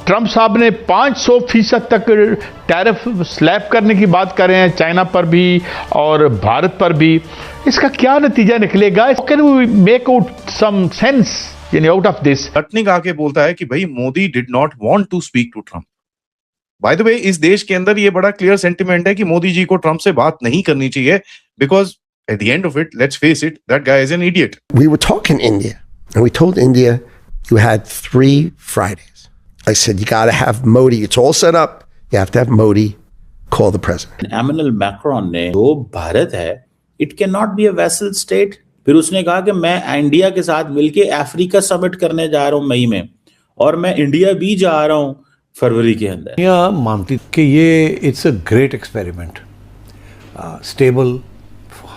Trump साहब ने 500% तक टैरिफ स्लैब करने की बात कर रहे हैं, चाइना पर भी और भारत पर भी। इसका क्या नतीजा निकलेगा? Can we make out some sense out of this? Sputnik आके बोलता है कि भाई Modi did not want to speak to Trump. By the way, इस देश के अंदर ये बड़ा क्लियर सेंटिमेंट है कि मोदी जी को ट्रंप से बात नहीं करनी चाहिए, because at the end of it, let's face it, that guy is an idiot. We were talking India, and we told India, you had 3 Fridays. I said, you got to have Modi. It's all set up. You have to have Modi call the president. Emmanuel Macron ने जो भारत है, it cannot be a vassal state. फिर उसने कहा कि मैं India के साथ मिलके अफ्रीका समिट करने जा रहा हूं मई में, और मैं इंडिया भी जा रहा हूं फरवरी के अंदर। दुनिया मानती कि ये it's a great experiment, stable,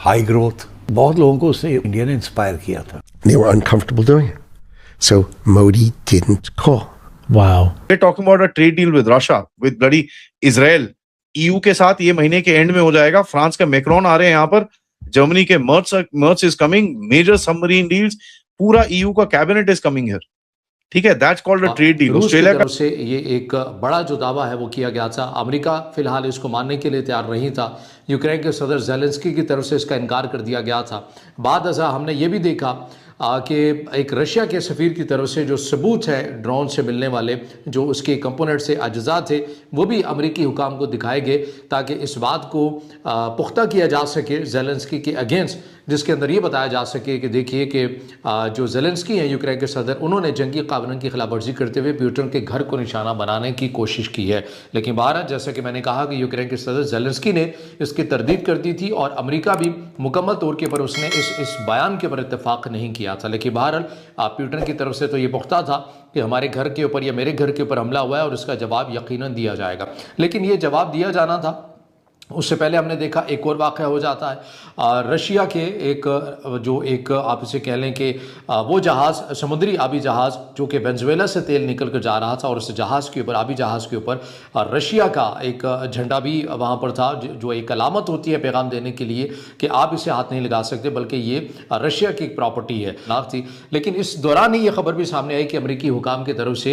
high growth. बहुत लोगों को उससे इंडिया ने इंस्पायर किया था। They were uncomfortable doing it. So Modi didn't call. Wow. We're talking about a trade deal with Russia, with bloody Israel. EU के साथ ये महीने के एंड में हो जाएगा। फ्रांस के मैक्रोन आ रहे हैं यहाँ पर, जर्मनी के Merz is coming, major submarine deals, पूरा EU का कैबिनेट इज कमिंग हियर। ठीक है, that's called a trade deal. Australia का से ये एक बड़ा जो दावा है वो किया गया था। अमेरिका फिलहाल इसको मानने के लिए तैयार नहीं था। यूक्रेन के सदर ज़ेलेंस्की की तरफ से इसका इनकार कर दिया गया था। बाद अज़ा हमने ये भी देखा कि एक रशिया के सफ़ीर की तरफ से जो सबूत है ड्रोन से मिलने वाले, जो उसके कंपोनेंट से अज्जा थे, वो भी अमेरिकी हुकाम को दिखाए गए ताकि इस बात को पुख्ता किया जा सके ज़ेलेंस्की के अगेंस्ट, जिसके अंदर ये बताया जा सके कि देखिए कि जो ज़ेलेंस्की हैं यूक्रेन के सदर, उन्होंने जंगी कानून की खिलाफ वर्जी करते हुए पुतिन के घर को निशाना बनाने की कोशिश की है। लेकिन बहरहाल जैसा कि मैंने कहा कि यूक्रेन के सदर ज़ेलेंस्की ने इसकी तरदीद कर दी थी और अमेरिका भी मुकम्मल तौर के ऊपर उसने इस बयान के ऊपर इत्तेफाक नहीं किया था। लेकिन बहरहाल पुतिन की तरफ से तो ये पुख्ता था कि हमारे घर के ऊपर या मेरे घर के ऊपर हमला हुआ है और इसका जवाब यकीनन दिया जाएगा। लेकिन ये जवाब दिया जाना था, उससे पहले हमने देखा एक और वाक़या हो जाता है। रशिया के एक आप इसे कह लें कि वो जहाज़, समुद्री आबी जहाज़ जो कि वेनेजुएला से तेल निकल कर जा रहा था, और उस जहाज़ के ऊपर, आबी जहाज़ के ऊपर रशिया का एक झंडा भी वहाँ पर था, जो एक अलामत होती है पैगाम देने के लिए कि आप इसे हाथ नहीं लगा सकते, बल्कि ये रशिया की एक प्रॉपर्टी है नाफ थी। लेकिन इस दौरान ही ये खबर भी सामने आई कि अमरीकी हुकाम की तरफ से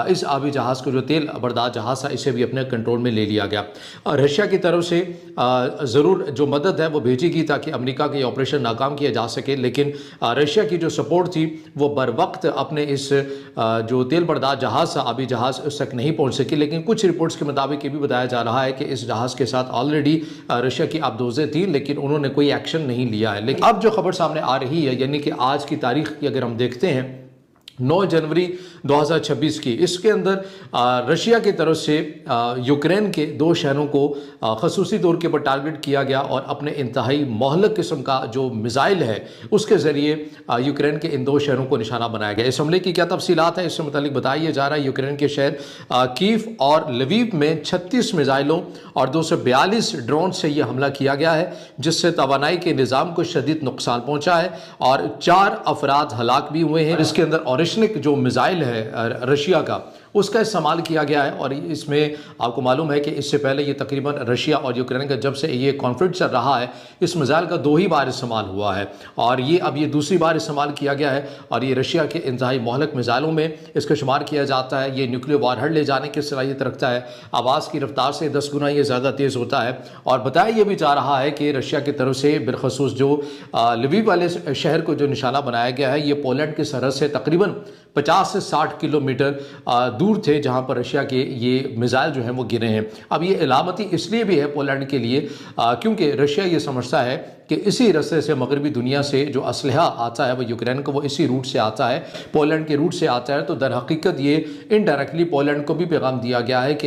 इस आबी जहाज़ को, जो तेल बर्दार जहाज़ था, इसे भी अपने कंट्रोल में ले लिया गया। रशिया की तरफ से ज़रूर जो मदद है वो भेजी गई ताकि अमेरिका के ऑपरेशन नाकाम किया जा सके, लेकिन रशिया की जो सपोर्ट थी वो बर वक्त अपने इस जो तेल बर्दार जहाज़ था, आबी जहाज़, उस तक नहीं पहुंच सकी। लेकिन कुछ रिपोर्ट्स के मुताबिक ये भी बताया जा रहा है कि इस जहाज़ के साथ ऑलरेडी रशिया की आबदोज़ें थी, लेकिन उन्होंने कोई एक्शन नहीं लिया है। लेकिन अब जो खबर सामने आ रही है, यानी कि आज की तारीख की अगर हम देखते हैं 9 जनवरी 2026 की, इसके अंदर रशिया की तरफ से यूक्रेन के 2 शहरों को खसूसी तौर के ऊपर टारगेट किया गया और अपने इंतहाई मोहल्लक किस्म का जो मिसाइल है उसके ज़रिए यूक्रेन के इन 2 शहरों को निशाना बनाया गया। इस हमले की क्या तफसीलात है, इससे मुतालिक बताया जा रहा है यूक्रेन के शहर कीव और लवीव में 36 मिसाइलों और 242 ड्रोन से यह हमला किया गया है, जिससे तवानाई के निज़ाम को शदीद नुकसान पहुँचा है और 4 अफराद हलाक भी हुए हैं। इसके अंदर ऑरिशनिक जो मिसाइल है रशिया का, उसका इस्तेमाल किया गया है। और इसमें आपको मालूम है कि इससे पहले ये तकरीबन रशिया और यूक्रेन का जब से ये कॉन्फ्लिक्ट चल रहा है, इस मिसाइल का 2 ही बार इस्तेमाल हुआ है और ये अब ये दूसरी बार इस्तेमाल किया गया है। और ये रशिया के इंतहाई मोहलक मिसाइलों में इसका शुमार किया जाता है। ये न्यूक्लियर वारहेड ले जाने की सलाहियत रखता है, आवाज़ की रफ्तार से 10 गुना ये ज़्यादा तेज़ होता है। और बताया ये भी जा रहा है कि रशिया की तरफ से बिलखसूस जो लवीव वाले शहर को जो निशाना बनाया गया है, ये पोलैंड की सरहद से तकरीबन 50 से 60 किलोमीटर दूर थे, जहां पर रशिया के ये मिसाइल जो हैं वो गिरे हैं। अब ये इलामती इसलिए भी है पोलैंड के लिए क्योंकि रशिया ये समझता है कि इसी रास्ते से मगरबी दुनिया से जो असलहा आता है वो यूक्रेन को, वो इसी रूट से आता है, पोलैंड के रूट से आता है। तो दर हकीकत ये इनडायरेक्टली पोलैंड को भी पैगाम दिया गया है कि